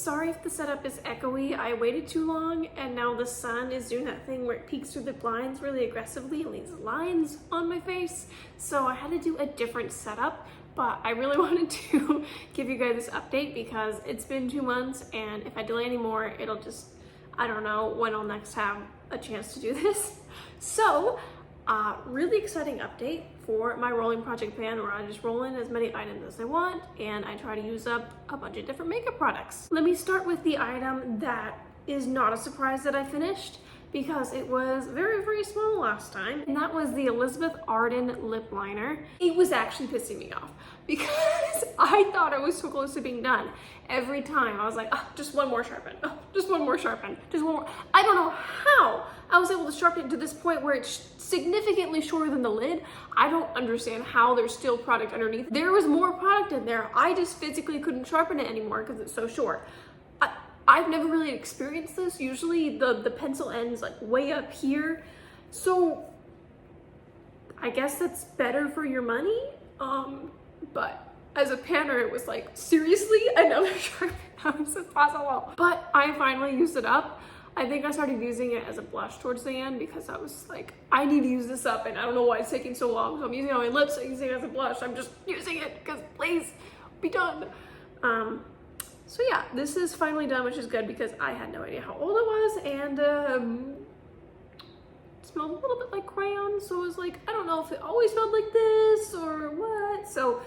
Sorry if the setup is echoey. I waited too long and now the sun is doing that thing where it peeks through the blinds really aggressively and leaves lines on my face. So I had to do a different setup, but I really wanted to give you guys this update because it's been 2 months, and if I delay anymore, it'll just, I don't know when I'll next have a chance to do this. So, really exciting update for my rolling project pan where I just roll in as many items as I want and I try to use up a bunch of different makeup products. Let me start with the item that is not a surprise that I finished because it was very, very small last time, and that was the Elizabeth Arden lip liner. It was actually pissing me off because I thought I was so close to being done. Every time I was like, oh, just one more sharpen, oh, just one more sharpen, just one more. I don't know how I was able to sharpen it to this point where it's significantly shorter than the lid. I don't understand how there's still product underneath. There was more product in there. I just physically couldn't sharpen it anymore because it's so short. I've never really experienced this. Usually the pencil ends like way up here. So I guess that's better for your money. But as a panner, it was like, seriously, another sharpen? How is this possible? But I finally used it up. I think I started using it as a blush towards the end because I was like, I need to use this up and I don't know why it's taking so long. So I'm using it on my lips, I'm using it as a blush. I'm just using it because please be done. So yeah, this is finally done, which is good because I had no idea how old it was, and it smelled a little bit like crayon. So I was like, I don't know if it always smelled like this or what. So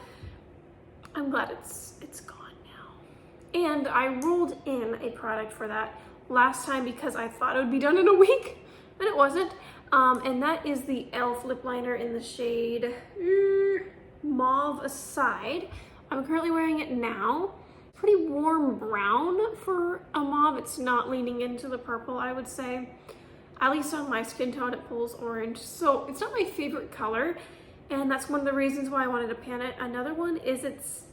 I'm glad it's gone now. And I rolled in a product for that last time because I thought it would be done in a week, and it wasn't. And that is the e.l.f. lip liner in the shade Mauve Aside. I'm currently wearing it now. Pretty warm brown for a mauve. It's not leaning into the purple, I would say. At least on my skin tone, it pulls orange. So it's not my favorite color, and that's one of the reasons why I wanted to pan it. Another one is it's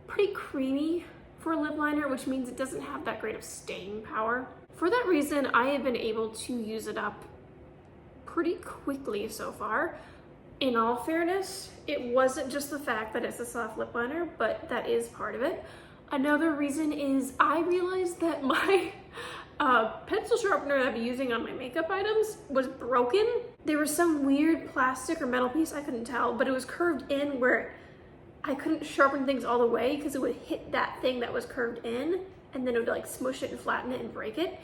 pretty creamy for a lip liner, which means it doesn't have that great of staying power. For that reason, I have been able to use it up pretty quickly so far. In all fairness, it wasn't just the fact that it's a soft lip liner, but that is part of it. Another reason is I realized that my pencil sharpener that I've been using on my makeup items was broken. There was some weird plastic or metal piece, I couldn't tell, but it was curved in where I couldn't sharpen things all the way because it would hit that thing that was curved in, and then it would like smush it and flatten it and break it.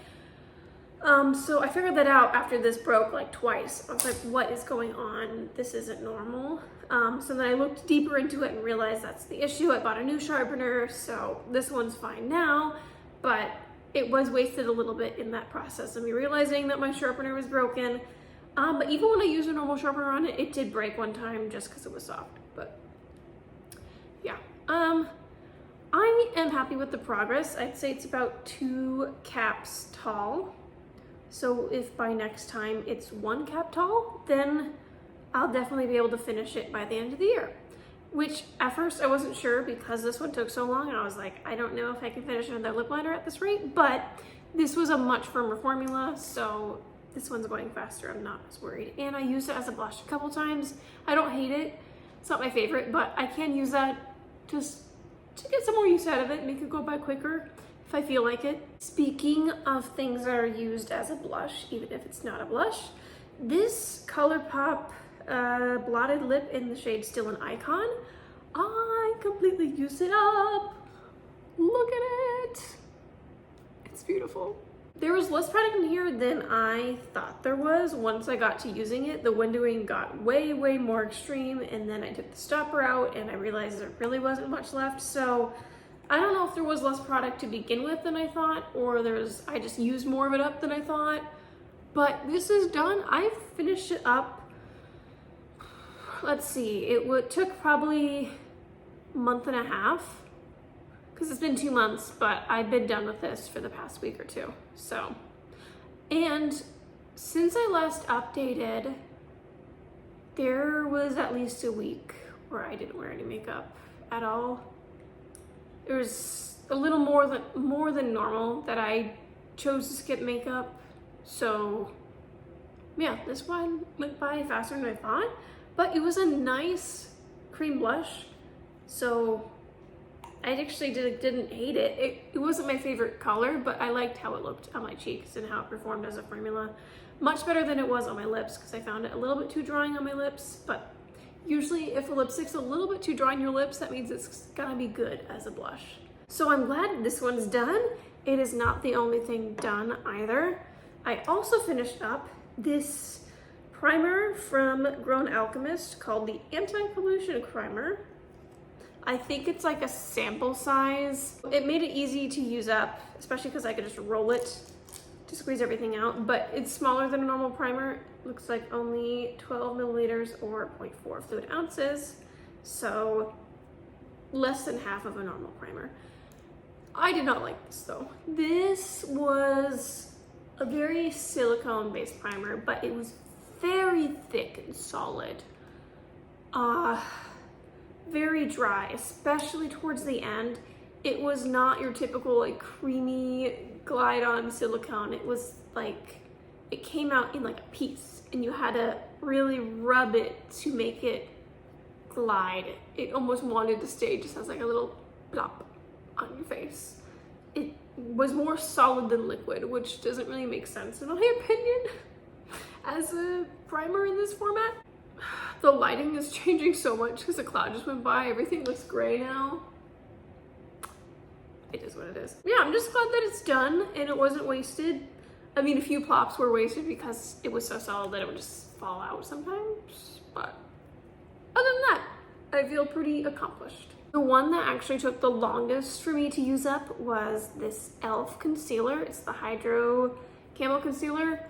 So I figured that out after this broke like twice. I was like, what is going on? This isn't normal. So then I looked deeper into it and realized that's the issue. I bought a new sharpener, so this one's fine now, but it was wasted a little bit in that process of me realizing that my sharpener was broken. But even when I used a normal sharpener on it, it did break one time just because it was soft. But yeah, I am happy with the progress. I'd say it's about 2 caps tall. So if by next time it's 1 cap tall, then I'll definitely be able to finish it by the end of the year. Which at first I wasn't sure because this one took so long, and I was like, I don't know if I can finish another lip liner at this rate, but this was a much firmer formula, so this one's going faster. I'm not as worried. And I used it as a blush a couple times. I don't hate it. It's not my favorite, but I can use that just to get some more use out of it, make it go by quicker if I feel like it. Speaking of things that are used as a blush, even if it's not a blush, this ColourPop blotted lip in the shade Still an Icon, I completely used it up. Look at it. It's beautiful. There was less product in here than I thought there was. Once I got to using it, the windowing got way, way more extreme, and then I took the stopper out and I realized there really wasn't much left. So I don't know if there was less product to begin with than I thought, or I just used more of it up than I thought, but this is done. I finished it up. Let's see, it took probably a month and a half because it's been 2 months, but I've been done with this for the past week or 2. So, and since I last updated, there was at least a week where I didn't wear any makeup at all. There was a little more than normal that I chose to skip makeup. So yeah, this one went by faster than I thought, but it was a nice cream blush. So I actually didn't hate it. It wasn't my favorite color, but I liked how it looked on my cheeks and how it performed as a formula. Much better than it was on my lips, because I found it a little bit too drying on my lips. But usually if a lipstick's a little bit too dry on your lips, that means it's gonna be good as a blush. So I'm glad this one's done. It is not the only thing done either. I also finished up this primer from Grown Alchemist called the Anti-Pollution Primer. I think it's like a sample size. It made it easy to use up, especially because I could just roll it to squeeze everything out, but it's smaller than a normal primer. Looks like only 12 milliliters or 0.4 fluid ounces. So less than half of a normal primer. I did not like this though. This was a very silicone-based primer, but it was very thick and solid. Very dry, especially towards the end. It was not your typical like creamy glide on silicone. It was like, it came out in like a piece and you had to really rub it to make it glide. It almost wanted to stay just as like a little plop on your face. It was more solid than liquid, which doesn't really make sense in my opinion as a primer in this format. The lighting is changing so much because the cloud just went by. Everything looks gray now. It is what it is. Yeah, I'm just glad that it's done and it wasn't wasted. I mean, a few plops were wasted because it was so solid that it would just fall out sometimes. But other than that, I feel pretty accomplished. The one that actually took the longest for me to use up was this e.l.f. concealer. It's the Hydro Camo Concealer.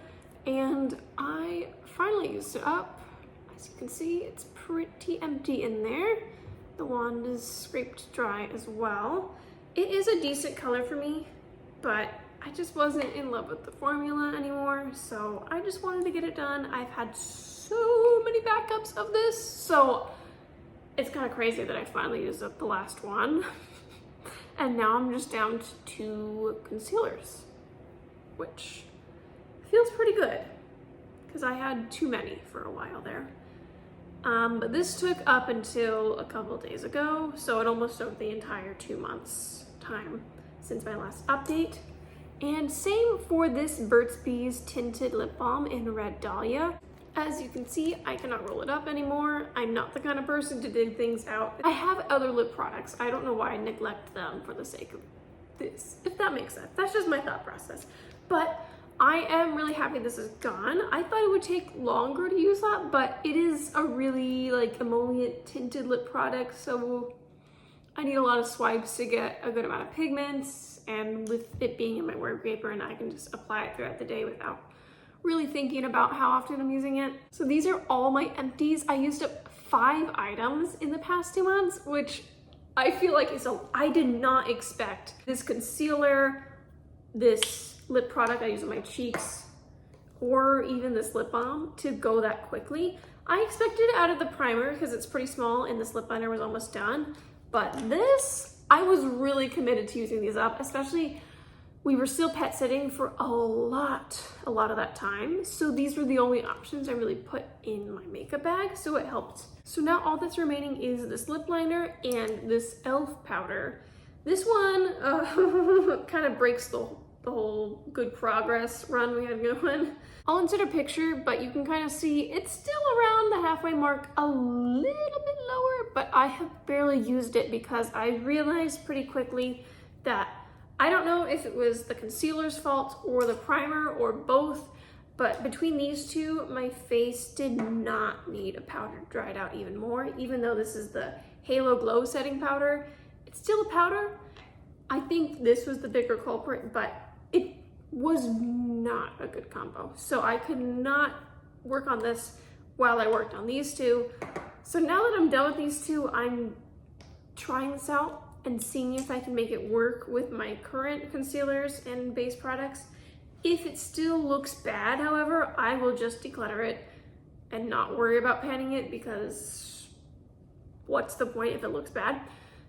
And I finally used it up. As you can see, it's pretty empty in there. The wand is scraped dry as well. It is a decent color for me, but I just wasn't in love with the formula anymore, so I just wanted to get it done. I've had so many backups of this, so it's kind of crazy that I finally used up the last one. And now I'm just down to 2 concealers, which feels pretty good because I had too many for a while there. But this took up until a couple days ago, so it almost took the entire 2 months time since my last update. And same for this Burt's Bees Tinted Lip Balm in Red Dahlia. As you can see, I cannot roll it up anymore. I'm not the kind of person to dig things out. I have other lip products. I don't know why I neglect them for the sake of this, if that makes sense. That's just my thought process. But I am really happy this is gone. I thought it would take longer to use up, but it is a really like emollient tinted lip product, so I need a lot of swipes to get a good amount of pigments, and with it being in my work paper, and I can just apply it throughout the day without really thinking about how often I'm using it. So these are all my empties. I used up 5 items in the past 2 months, which I feel like is I did not expect this concealer, this lip product I use on my cheeks, or even this lip balm to go that quickly. I expected it out of the primer because it's pretty small and this lip liner was almost done, but this, I was really committed to using these up, especially we were still pet sitting for a lot of that time. So these were the only options I really put in my makeup bag, so it helped. So now all that's remaining is this lip liner and this e.l.f. powder. This one kind of breaks the whole good progress run we had going. I'll insert a picture, but you can kind of see it's still around the halfway mark, a little bit lower, but I have barely used it because I realized pretty quickly that I don't know if it was the concealer's fault or the primer or both, but between these two, my face did not need a powder dried out even more. Even though this is the Halo Glow Setting Powder, it's still a powder. I think this was the bigger culprit, but it was not a good combo. So I could not work on this while I worked on these two. So now that I'm done with these two, I'm trying this out and seeing if I can make it work with my current concealers and base products. If it still looks bad, however, I will just declutter it and not worry about panning it, because what's the point if it looks bad?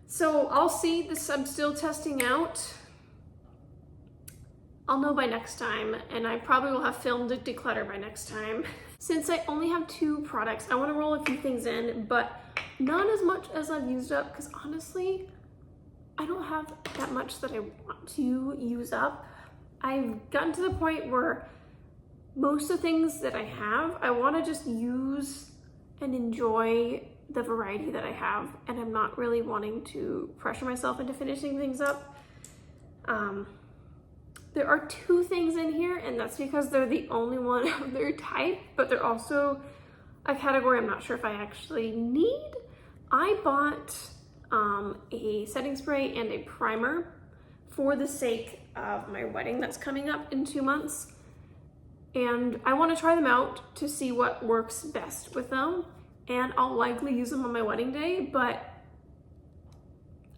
So I'll see. This I'm still testing out. I'll know by next time, and I probably will have filmed a declutter by next time. Since I only have 2 products, I want to roll a few things in, but not as much as I've used up, because honestly, I don't have that much that I want to use up. I've gotten to the point where most of the things that I have, I want to just use and enjoy the variety that I have, and I'm not really wanting to pressure myself into finishing things up. There are 2 things in here, and that's because they're the only one of their type, but they're also a category I'm not sure if I actually need. I bought a setting spray and a primer for the sake of my wedding that's coming up in 2 months. And I want to try them out to see what works best with them. And I'll likely use them on my wedding day, but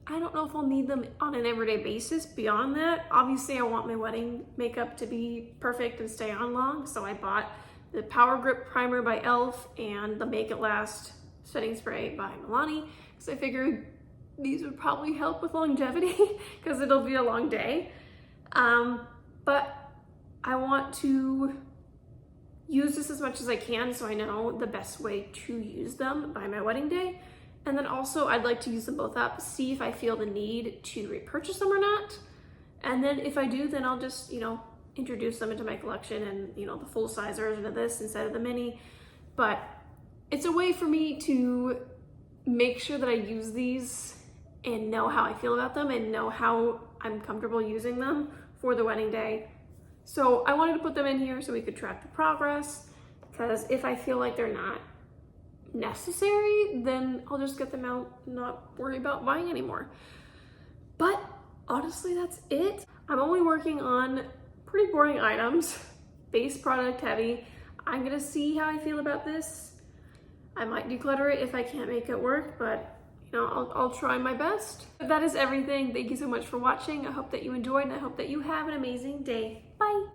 I don't know if I'll need them on an everyday basis beyond that. Obviously, I want my wedding makeup to be perfect and stay on long, so I bought the Power Grip Primer by e.l.f. and the Make It Last setting spray by Milani, because I figured these would probably help with longevity because it'll be a long day. But I want to use this as much as I can so I know the best way to use them by my wedding day. And then also I'd like to use them both up, see if I feel the need to repurchase them or not. And then if I do, then I'll just, introduce them into my collection and, the full size version of this instead of the mini. But it's a way for me to make sure that I use these and know how I feel about them and know how I'm comfortable using them for the wedding day. So I wanted to put them in here so we could track the progress, because if I feel like they're not necessary, then I'll just get them out and not worry about buying anymore. But honestly, that's it. I'm only working on pretty boring items, base product heavy. I'm gonna see how I feel about this. I might declutter it if I can't make it work, but I'll try my best. But that is everything. Thank you so much for watching. I hope that you enjoyed, and I hope that you have an amazing day. Bye.